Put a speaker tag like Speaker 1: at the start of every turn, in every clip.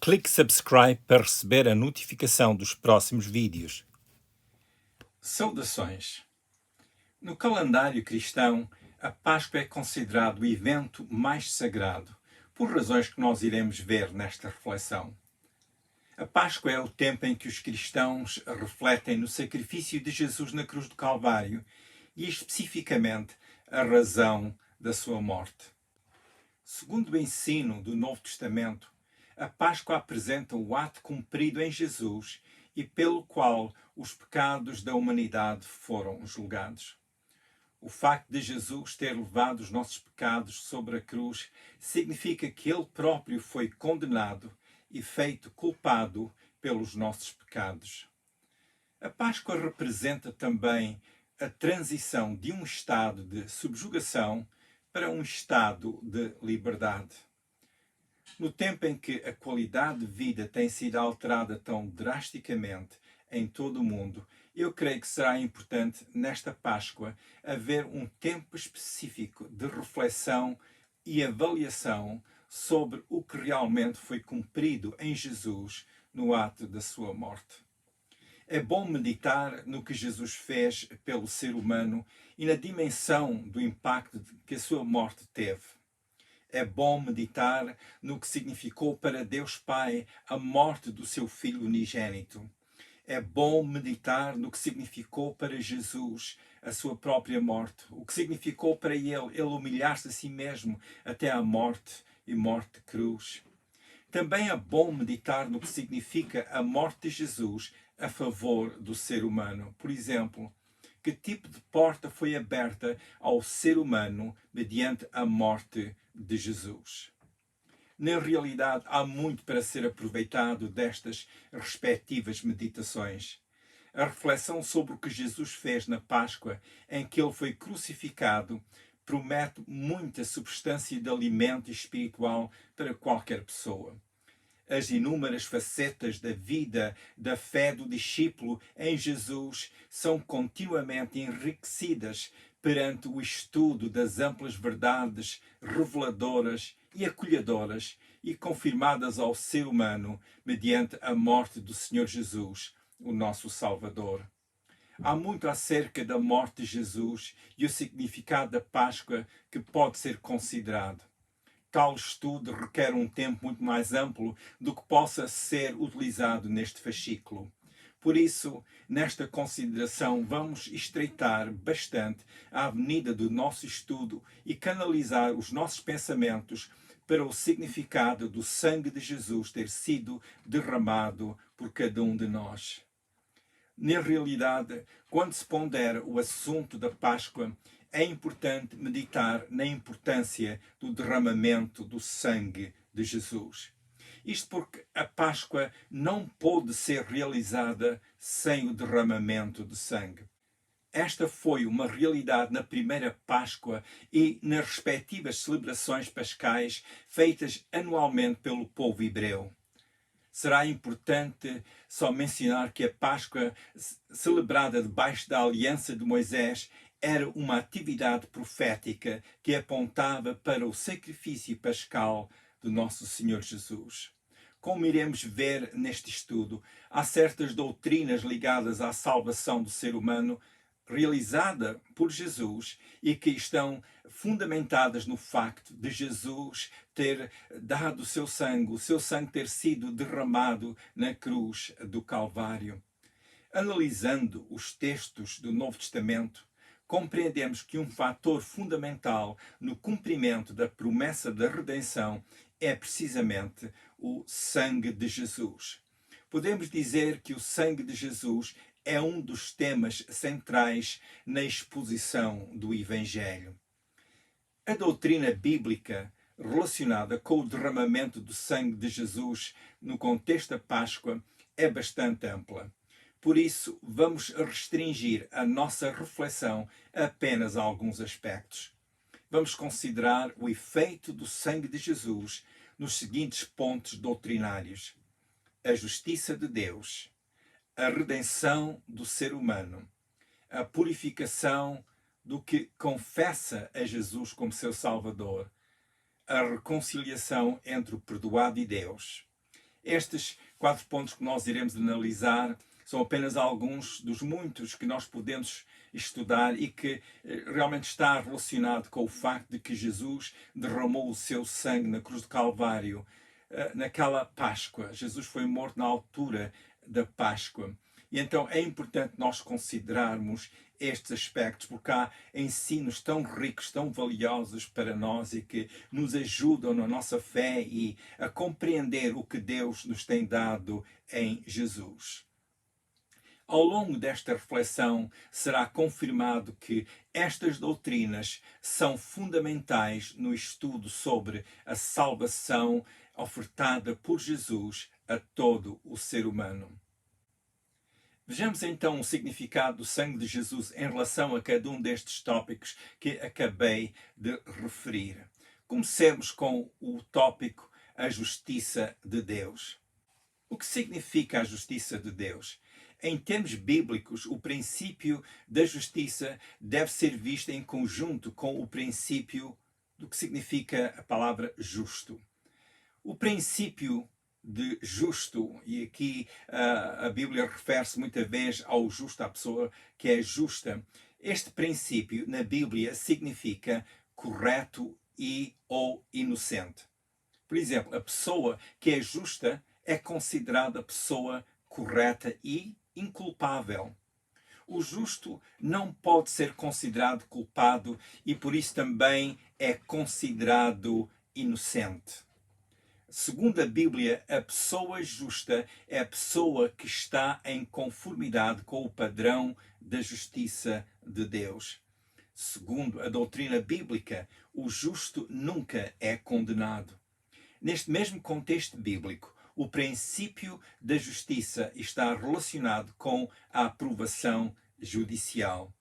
Speaker 1: Clique subscribe para receber a notificação dos próximos vídeos. Saudações! No calendário cristão, a Páscoa é considerado o evento mais sagrado, por razões que nós iremos ver nesta reflexão. A Páscoa é o tempo em que os cristãos refletem no sacrifício de Jesus na cruz do Calvário e, especificamente, a razão da sua morte. Segundo o ensino do Novo Testamento, a Páscoa apresenta o ato cumprido em Jesus e pelo qual os pecados da humanidade foram julgados. O facto de Jesus ter levado os nossos pecados sobre a cruz significa que ele próprio foi condenado e feito culpado pelos nossos pecados. A Páscoa representa também a transição de um estado de subjugação para um estado de liberdade. No tempo em que a qualidade de vida tem sido alterada tão drasticamente em todo o mundo, eu creio que será importante nesta Páscoa haver um tempo específico de reflexão e avaliação sobre o que realmente foi cumprido em Jesus no ato da sua morte. É bom meditar no que Jesus fez pelo ser humano e na dimensão do impacto que a sua morte teve. É bom meditar no que significou para Deus Pai a morte do seu Filho unigênito. É bom meditar no que significou para Jesus a sua própria morte, o que significou para ele humilhar-se a si mesmo até à morte e morte de cruz. Também é bom meditar no que significa a morte de Jesus a favor do ser humano. Por exemplo, que tipo de porta foi aberta ao ser humano mediante a morte de Jesus? Na realidade, há muito para ser aproveitado destas respectivas meditações. A reflexão sobre o que Jesus fez na Páscoa, em que ele foi crucificado, promete muita substância de alimento espiritual para qualquer pessoa. As inúmeras facetas da vida, da fé do discípulo em Jesus são continuamente enriquecidas perante o estudo das amplas verdades reveladoras e acolhedoras e confirmadas ao ser humano mediante a morte do Senhor Jesus, o nosso Salvador. Há muito acerca da morte de Jesus e o significado da Páscoa que pode ser considerado. Tal estudo requer um tempo muito mais amplo do que possa ser utilizado neste fascículo. Por isso, nesta consideração, vamos estreitar bastante a avenida do nosso estudo e canalizar os nossos pensamentos para o significado do sangue de Jesus ter sido derramado por cada um de nós. Na realidade, quando se pondera o assunto da Páscoa, é importante meditar na importância do derramamento do sangue de Jesus. Isto porque a Páscoa não pôde ser realizada sem o derramamento de sangue. Esta foi uma realidade na primeira Páscoa e nas respectivas celebrações pascais feitas anualmente pelo povo hebreu. Será importante só mencionar que a Páscoa, celebrada debaixo da aliança de Moisés, era uma atividade profética que apontava para o sacrifício pascal do nosso Senhor Jesus. Como iremos ver neste estudo, há certas doutrinas ligadas à salvação do ser humano realizada por Jesus e que estão fundamentadas no facto de Jesus ter dado o seu sangue ter sido derramado na cruz do Calvário. Analisando os textos do Novo Testamento, compreendemos que um fator fundamental no cumprimento da promessa da redenção é precisamente o sangue de Jesus. Podemos dizer que o sangue de Jesus é um dos temas centrais na exposição do Evangelho. A doutrina bíblica relacionada com o derramamento do sangue de Jesus no contexto da Páscoa é bastante ampla. Por isso, vamos restringir a nossa reflexão a apenas alguns aspectos. Vamos considerar o efeito do sangue de Jesus nos seguintes pontos doutrinários: a justiça de Deus, a redenção do ser humano, a purificação do que confessa a Jesus como seu Salvador, a reconciliação entre o perdoado e Deus, Estes 4 pontos que nós iremos analisar são apenas alguns dos muitos que nós podemos estudar e que realmente está relacionado com o facto de que Jesus derramou o seu sangue na cruz do Calvário, naquela Páscoa. Jesus foi morto na altura da Páscoa. E então é importante nós considerarmos estes aspectos, porque há ensinos tão ricos, tão valiosos para nós e que nos ajudam na nossa fé e a compreender o que Deus nos tem dado em Jesus. Ao longo desta reflexão, será confirmado que estas doutrinas são fundamentais no estudo sobre a salvação ofertada por Jesus a todo o ser humano. Vejamos então o significado do sangue de Jesus em relação a cada um destes tópicos que acabei de referir. Comecemos com o tópico a justiça de Deus. O que significa a justiça de Deus? Em termos bíblicos, o princípio da justiça deve ser visto em conjunto com o princípio do que significa a palavra justo. O princípio de justo, e aqui a Bíblia refere-se muitas vezes ao justo, à pessoa que é justa. Este princípio na Bíblia significa correto e ou inocente. Por exemplo, a pessoa que é justa é considerada pessoa correta e inculpável. O justo não pode ser considerado culpado e por isso também é considerado inocente. Segundo a Bíblia, a pessoa justa é a pessoa que está em conformidade com o padrão da justiça de Deus. Segundo a doutrina bíblica, o justo nunca é condenado. Neste mesmo contexto bíblico, o princípio da justiça está relacionado com a aprovação judicial.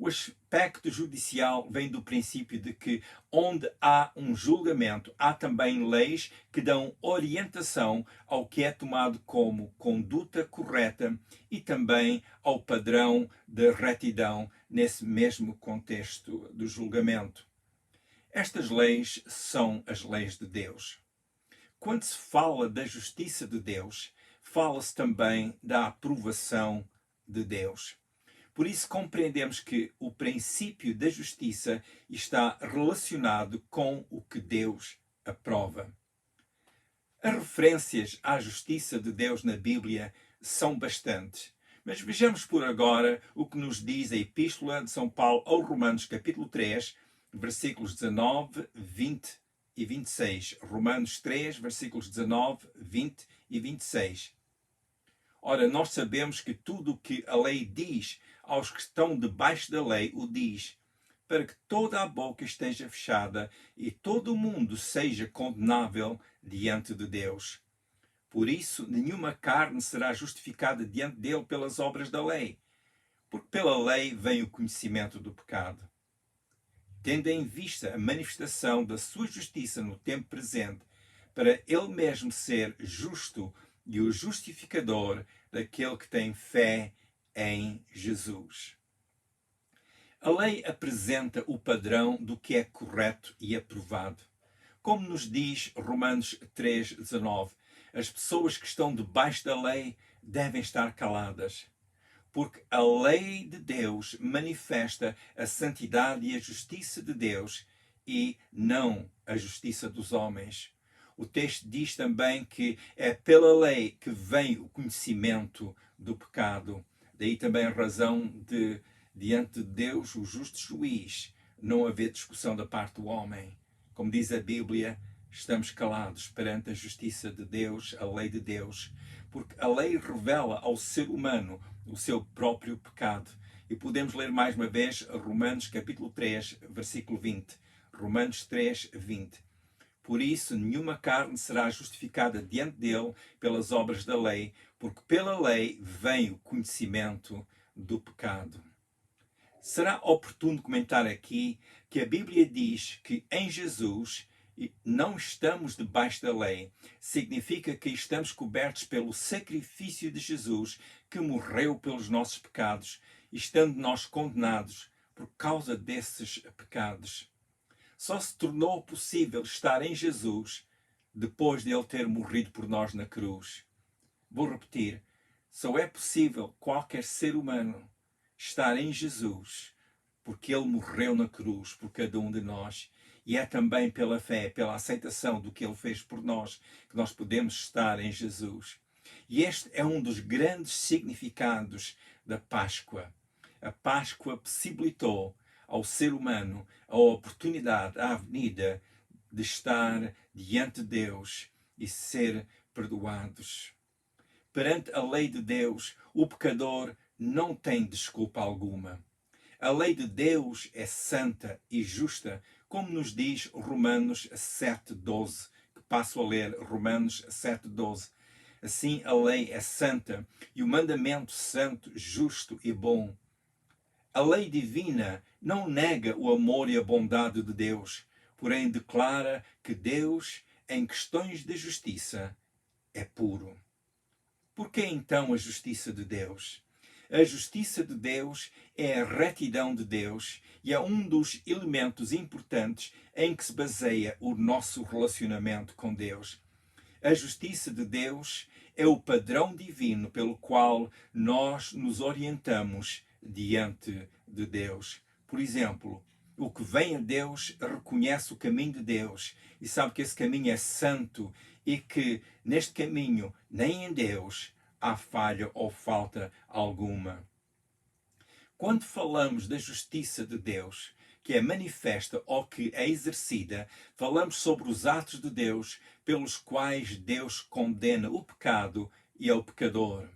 Speaker 1: O aspecto judicial vem do princípio de que onde há um julgamento, há também leis que dão orientação ao que é tomado como conduta correta e também ao padrão de retidão nesse mesmo contexto do julgamento. Estas leis são as leis de Deus. Quando se fala da justiça de Deus, fala-se também da aprovação de Deus. Por isso compreendemos que o princípio da justiça está relacionado com o que Deus aprova. As referências à justiça de Deus na Bíblia são bastantes, mas vejamos por agora o que nos diz a Epístola de São Paulo aos Romanos, capítulo 3, versículos 19, 20 e 26. Romanos 3, versículos 19, 20 e 26. Ora, nós sabemos que tudo o que a lei diz aos que estão debaixo da lei o diz, para que toda a boca esteja fechada e todo o mundo seja condenável diante de Deus. Por isso, nenhuma carne será justificada diante dele pelas obras da lei, porque pela lei vem o conhecimento do pecado. Tendo em vista a manifestação da sua justiça no tempo presente, para ele mesmo ser justo e o justificador daquele que tem fé em Jesus. A lei apresenta o padrão do que é correto e aprovado. Como nos diz Romanos 3,19, as pessoas que estão debaixo da lei devem estar caladas, porque a lei de Deus manifesta a santidade e a justiça de Deus e não a justiça dos homens. O texto diz também que é pela lei que vem o conhecimento do pecado. Daí também a razão de, diante de Deus, o justo juiz, não haver discussão da parte do homem. Como diz a Bíblia, estamos calados perante a justiça de Deus, a lei de Deus, porque a lei revela ao ser humano o seu próprio pecado. E podemos ler mais uma vez Romanos capítulo 3, versículo 20. Romanos 3, 20. Por isso, nenhuma carne será justificada diante dele pelas obras da lei, porque pela lei vem o conhecimento do pecado. Será oportuno comentar aqui que a Bíblia diz que em Jesus não estamos debaixo da lei. Significa que estamos cobertos pelo sacrifício de Jesus, que morreu pelos nossos pecados, estando nós condenados por causa desses pecados. Só se tornou possível estar em Jesus depois de ele ter morrido por nós na cruz. Vou repetir, só é possível qualquer ser humano estar em Jesus porque ele morreu na cruz por cada um de nós. E é também pela fé, pela aceitação do que ele fez por nós, que nós podemos estar em Jesus. E este é um dos grandes significados da Páscoa. A Páscoa possibilitou ao ser humano a oportunidade, a avenida de estar diante de Deus e ser perdoados. Perante a lei de Deus, o pecador não tem desculpa alguma. A lei de Deus é santa e justa, como nos diz Romanos 7,12, que passo a ler Romanos 7,12. Assim, a lei é santa e o mandamento santo, justo e bom. A lei divina não nega o amor e a bondade de Deus, porém declara que Deus, em questões de justiça, é puro. Por que então a justiça de Deus? A justiça de Deus é a retidão de Deus e é um dos elementos importantes em que se baseia o nosso relacionamento com Deus. A justiça de Deus é o padrão divino pelo qual nós nos orientamos diante de Deus. Por exemplo, o que vem a Deus reconhece o caminho de Deus e sabe que esse caminho é santo e que neste caminho, nem em Deus, há falha ou falta alguma. Quando falamos da justiça de Deus, que é manifesta ou que é exercida, falamos sobre os atos de Deus pelos quais Deus condena o pecado e ao pecador.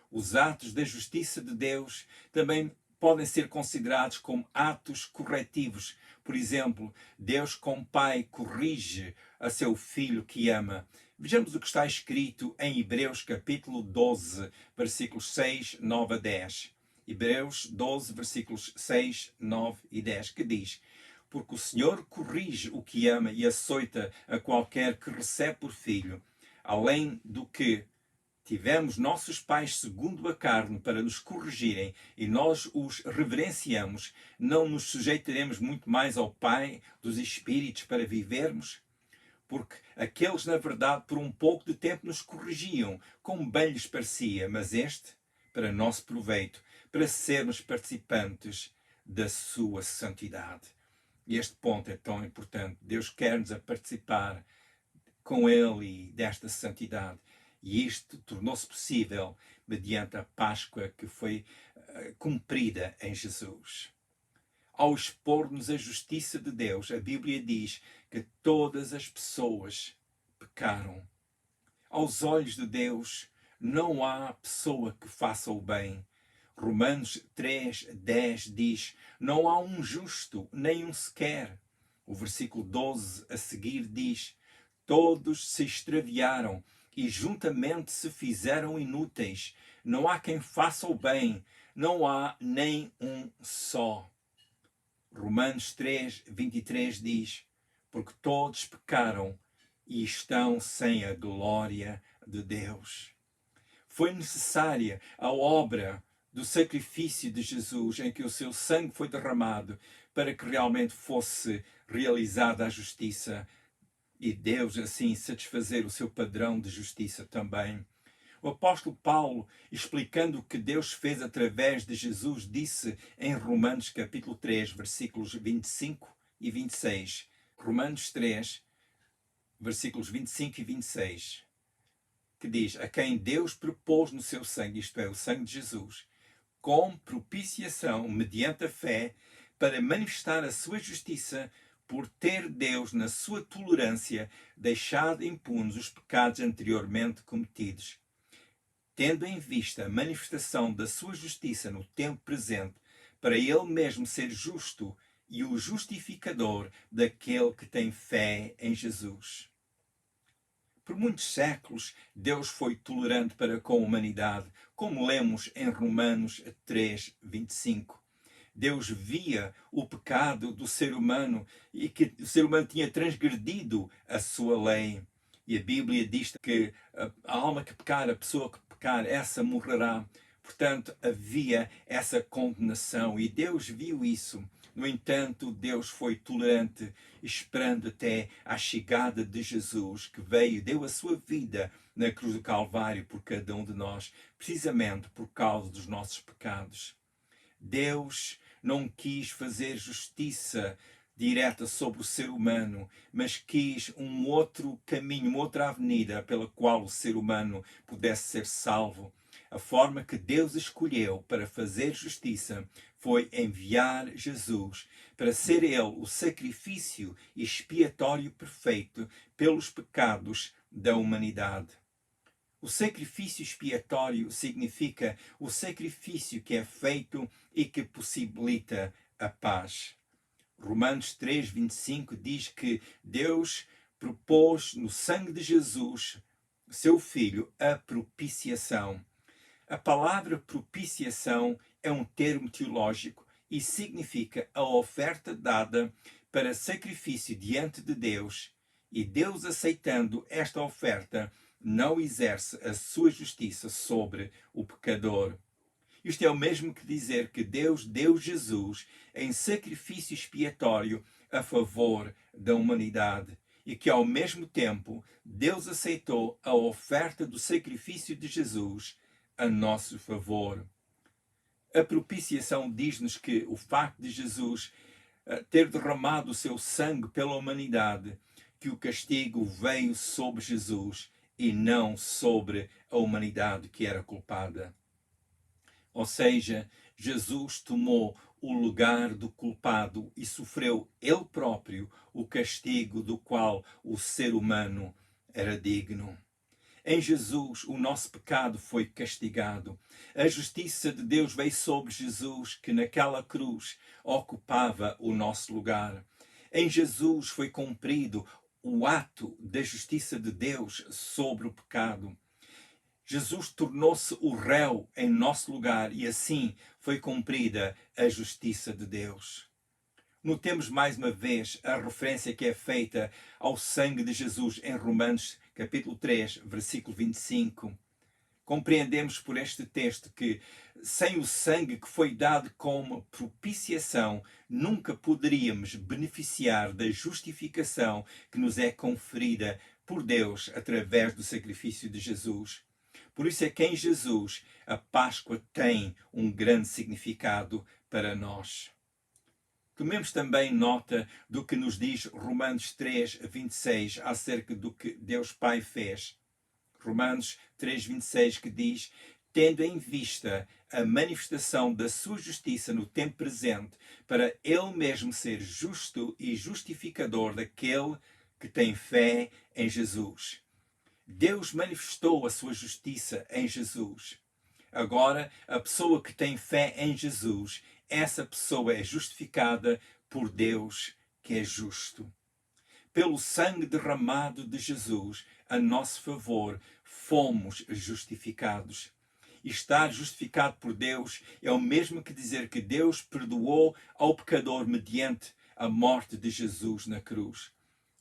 Speaker 1: Os atos da justiça de Deus também podem ser considerados como atos corretivos. Por exemplo, Deus como Pai corrige a seu filho que ama. Vejamos o que está escrito em Hebreus capítulo 12, versículos 6, 9 a 10. Hebreus 12, versículos 6, 9 e 10, que diz: Porque o Senhor corrige o que ama e açoita a qualquer que recebe por filho. Além do que tivemos nossos pais segundo a carne para nos corrigirem e nós os reverenciamos, não nos sujeitaremos muito mais ao Pai dos Espíritos para vivermos? Porque aqueles, na verdade, por um pouco de tempo nos corrigiam, como bem lhes parecia, mas este, para nosso proveito, para sermos participantes da sua santidade. E este ponto é tão importante. Deus quer-nos a participar com Ele desta santidade. E isto tornou-se possível mediante a Páscoa que foi cumprida em Jesus. Ao expor-nos a justiça de Deus, a Bíblia diz que todas as pessoas pecaram. Aos olhos de Deus, não há pessoa que faça o bem. Romanos 3, 10 diz: Não há um justo, nem um sequer. O versículo 12 a seguir diz: Todos se extraviaram e juntamente se fizeram inúteis. Não há quem faça o bem, não há nem um só. Romanos 3, 23 diz: Porque todos pecaram e estão sem a glória de Deus. Foi necessária a obra do sacrifício de Jesus, em que o seu sangue foi derramado, para que realmente fosse realizada a justiça e Deus assim satisfazer o seu padrão de justiça também. O apóstolo Paulo, explicando o que Deus fez através de Jesus, disse em Romanos capítulo 3, versículos 25 e 26. Romanos 3, versículos 25 e 26, que diz: A quem Deus propôs no seu sangue, isto é, o sangue de Jesus, com propiciação mediante a fé, para manifestar a sua justiça, por ter Deus, na sua tolerância, deixado impunes os pecados anteriormente cometidos, tendo em vista a manifestação da sua justiça no tempo presente, para ele mesmo ser justo e o justificador daquele que tem fé em Jesus. Por muitos séculos, Deus foi tolerante para com a humanidade, como lemos em Romanos 3, 25. Deus via o pecado do ser humano e que o ser humano tinha transgredido a sua lei. E a Bíblia diz que a alma que pecar, a pessoa que pecar, essa morrerá. Portanto, havia essa condenação e Deus viu isso. No entanto, Deus foi tolerante, esperando até a chegada de Jesus, que veio e deu a sua vida na cruz do Calvário por cada um de nós, precisamente por causa dos nossos pecados. Deus não quis fazer justiça direta sobre o ser humano, mas quis um outro caminho, uma outra avenida pela qual o ser humano pudesse ser salvo. A forma que Deus escolheu para fazer justiça foi enviar Jesus para ser ele o sacrifício expiatório perfeito pelos pecados da humanidade. O sacrifício expiatório significa o sacrifício que é feito e que possibilita a paz. Romanos 3:25 diz que Deus propôs no sangue de Jesus, seu Filho, a propiciação. A palavra propiciação é um termo teológico e significa a oferta dada para sacrifício diante de Deus, e Deus, aceitando esta oferta, não exerce a sua justiça sobre o pecador. Isto é o mesmo que dizer que Deus deu Jesus em sacrifício expiatório a favor da humanidade e que, ao mesmo tempo, Deus aceitou a oferta do sacrifício de Jesus a nosso favor. A propiciação diz-nos que o facto de Jesus ter derramado o seu sangue pela humanidade, que o castigo veio sobre Jesus e não sobre a humanidade que era culpada. Ou seja, Jesus tomou o lugar do culpado e sofreu ele próprio o castigo do qual o ser humano era digno. Em Jesus, o nosso pecado foi castigado. A justiça de Deus veio sobre Jesus, que naquela cruz ocupava o nosso lugar. Em Jesus foi cumprido o ato da justiça de Deus sobre o pecado. Jesus tornou-se o réu em nosso lugar e assim foi cumprida a justiça de Deus. Notemos mais uma vez a referência que é feita ao sangue de Jesus em Romanos capítulo 3, versículo 25. Compreendemos por este texto que, sem o sangue que foi dado como propiciação, nunca poderíamos beneficiar da justificação que nos é conferida por Deus através do sacrifício de Jesus. Por isso é que em Jesus a Páscoa tem um grande significado para nós. Tomemos também nota do que nos diz Romanos 3, 26 acerca do que Deus Pai fez. Romanos 3, 26 que diz: tendo em vista a manifestação da sua justiça no tempo presente, para ele mesmo ser justo e justificador daquele que tem fé em Jesus. Deus manifestou a sua justiça em Jesus. Agora, a pessoa que tem fé em Jesus, essa pessoa é justificada por Deus, que é justo. Pelo sangue derramado de Jesus, a nosso favor, fomos justificados. E estar justificado por Deus é o mesmo que dizer que Deus perdoou ao pecador mediante a morte de Jesus na cruz.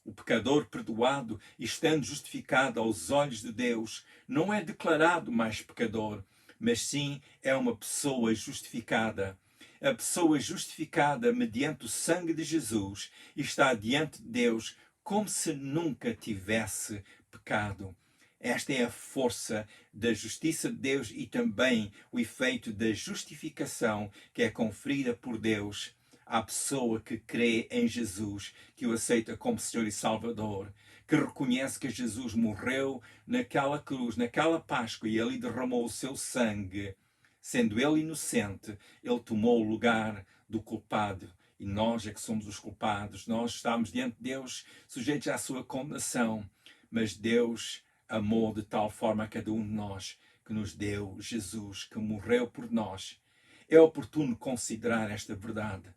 Speaker 1: O pecador perdoado, estando justificado aos olhos de Deus, não é declarado mais pecador, mas sim é uma pessoa justificada. A pessoa justificada mediante o sangue de Jesus está diante de Deus como se nunca tivesse pecado. Esta é a força da justiça de Deus e também o efeito da justificação que é conferida por Deus à pessoa que crê em Jesus, que o aceita como Senhor e Salvador, que reconhece que Jesus morreu naquela cruz, naquela Páscoa, e ali derramou o seu sangue. Sendo ele inocente, ele tomou o lugar do culpado. E nós é que somos os culpados. Nós estamos diante de Deus sujeitos à sua condenação. Mas Deus amou de tal forma a cada um de nós que nos deu Jesus, que morreu por nós. É oportuno considerar esta verdade.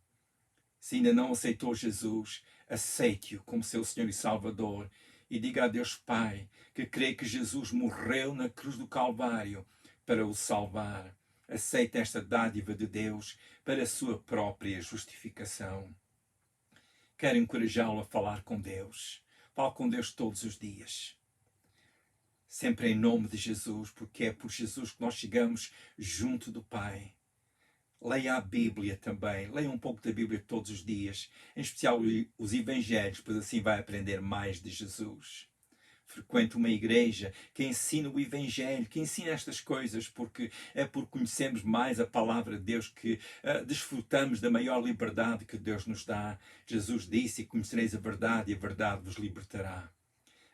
Speaker 1: Se ainda não aceitou Jesus, aceite-o como seu Senhor e Salvador e diga a Deus Pai que crê que Jesus morreu na cruz do Calvário para o salvar. Aceite esta dádiva de Deus para a sua própria justificação. Quero encorajá-lo a falar com Deus. Fale com Deus todos os dias. Sempre em nome de Jesus, porque é por Jesus que nós chegamos junto do Pai. Leia a Bíblia também. Leia um pouco da Bíblia todos os dias, em especial os Evangelhos, pois assim vai aprender mais de Jesus. Frequente uma igreja que ensina o Evangelho, que ensina estas coisas, porque é por conhecermos mais a palavra de Deus que desfrutamos da maior liberdade que Deus nos dá. Jesus disse: conhecereis a verdade e a verdade vos libertará.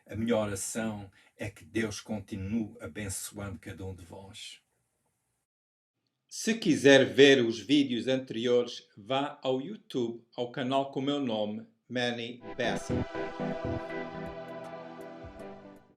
Speaker 1: A minha oração é que Deus continue abençoando cada um de vós. Se quiser ver os vídeos anteriores, vá ao YouTube, ao canal com o meu nome, Manny Bessa.